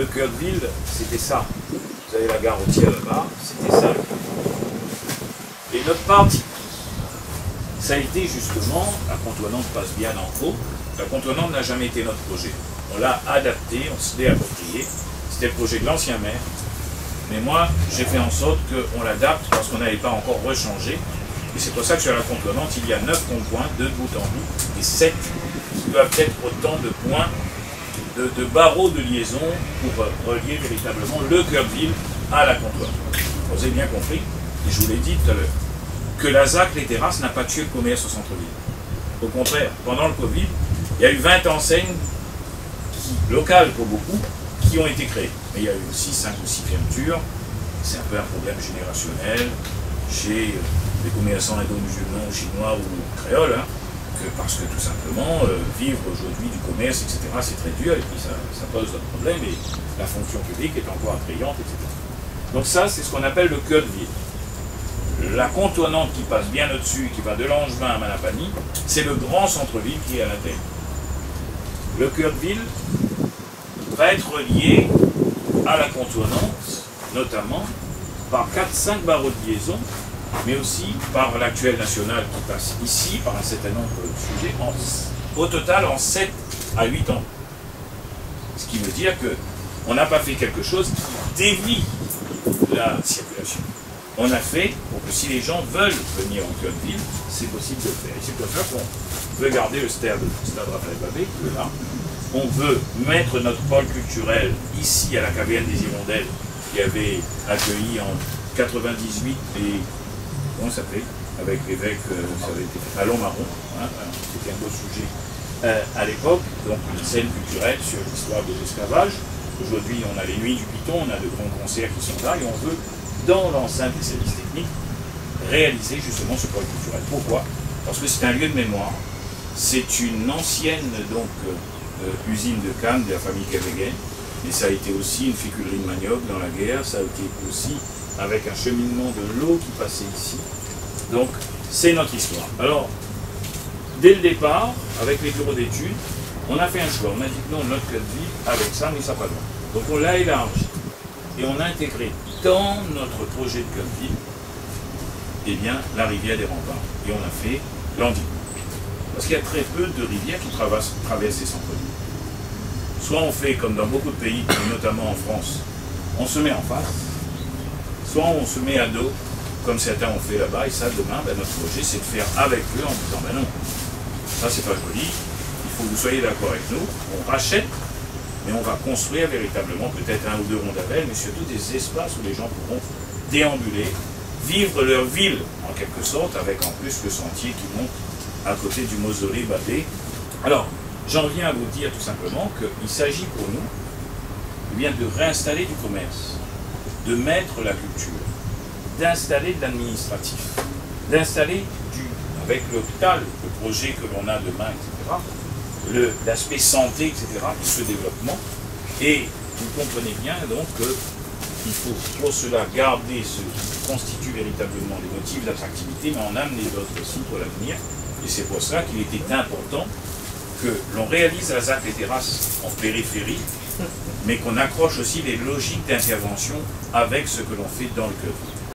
Le cœur de ville, c'était ça. Vous avez la gare routière là-bas, c'était ça le cœur de ville. Et notre parti, ça a été justement, la contournante passe bien en haut, la contournante n'a jamais été notre projet. On l'a adapté, on se l'est approprié. C'était le projet de l'ancien maire. Mais moi, j'ai fait en sorte qu'on l'adapte parce qu'on n'avait pas encore rechangé. Et c'est pour ça que sur la contournante, il y a 9 ronds-points, 2 de bout en bout, et 7 qui doivent être autant de points, de barreaux de liaison pour relier véritablement le cœur de ville à la contournante. Vous avez bien compris, et je vous l'ai dit tout à l'heure, que la ZAC, les terrasses, n'a pas tué le commerce au centre-ville. Au contraire, pendant le Covid, il y a eu 20 enseignes locales pour beaucoup, qui ont été créées. Mais il y a eu aussi 5 ou 6 fermetures. C'est un peu un problème générationnel chez les commerçants indo-musulmans, chinois ou créoles, hein, parce que tout simplement, vivre aujourd'hui du commerce, etc., c'est très dur, et puis ça pose d'autres problèmes, et la fonction publique est encore attrayante, etc. Donc ça, c'est ce qu'on appelle le cœur de ville. La contournante qui passe bien au-dessus, qui va de Langevin à Manapani, c'est le grand centre-ville qui est à l'intérieur. Le cœur de ville va être relié à la contournante, notamment par 4-5 barreaux de liaison, mais aussi par l'actuelle nationale qui passe ici, par un certain nombre de sujets, au total en 7 à 8 ans. Ce qui veut dire qu'on n'a pas fait quelque chose qui dévie la circulation. On a fait pour que si les gens veulent venir en cœur de ville, c'est possible de le faire. Et c'est pour ça qu'on veut garder le stade Raphaël Babé, là. On veut mettre notre pôle culturel ici à la caverne des Hirondelles, qui avait accueilli en 98 les... Comment ça s'appelait? Avec l'évêque, ça avait été à Long-Marron, hein, c'était un beau sujet à l'époque, donc une scène culturelle sur l'histoire de l'esclavage. Aujourd'hui, on a les Nuits du Piton, on a de grands concerts qui sont là, et on veut, dans l'enceinte des services techniques, réaliser justement ce pôle culturel. Pourquoi? Parce que c'est un lieu de mémoire, c'est une ancienne usine de canne de la famille Caveguen, et ça a été aussi une féculerie de manioc dans la guerre, ça a été aussi avec un cheminement de l'eau qui passait ici. Donc, c'est notre histoire. Alors, dès le départ, avec les bureaux d'études, on a fait un choix. On a dit que non, notre cœur de ville, avec ça, mais ça pas loin. Donc, on l'a élargi. Et on a intégré dans notre projet de cœur de ville, eh bien, la rivière des remparts. Et on a fait l'Andic. Parce qu'il y a très peu de rivières qui traversent ces centres-villes. Soit on fait comme dans beaucoup de pays, notamment en France, on se met en face, soit on se met à dos, comme certains ont fait là-bas, et ça, demain, ben, notre projet, c'est de faire avec eux en disant, ben non, ça c'est pas joli, il faut que vous soyez d'accord avec nous, on rachète, mais on va construire véritablement peut-être 1 ou 2 rondavelles, mais surtout des espaces où les gens pourront déambuler, vivre leur ville, en quelque sorte, avec en plus le sentier qui monte à côté du mausolée Babé. Alors, j'en viens à vous dire tout simplement qu'il s'agit pour nous eh bien, de réinstaller du commerce, de mettre la culture, d'installer de l'administratif, d'installer avec l'hôpital, le projet que l'on a demain, etc., l'aspect santé, etc., ce développement. Et vous comprenez bien donc qu'il faut pour cela garder ce qui constitue véritablement les motifs d'attractivité, mais en amener d'autres aussi pour l'avenir. Et c'est pour ça qu'il était important que l'on réalise la ZAC des terrasses en périphérie, mais qu'on accroche aussi les logiques d'intervention avec ce que l'on fait dans le cœur.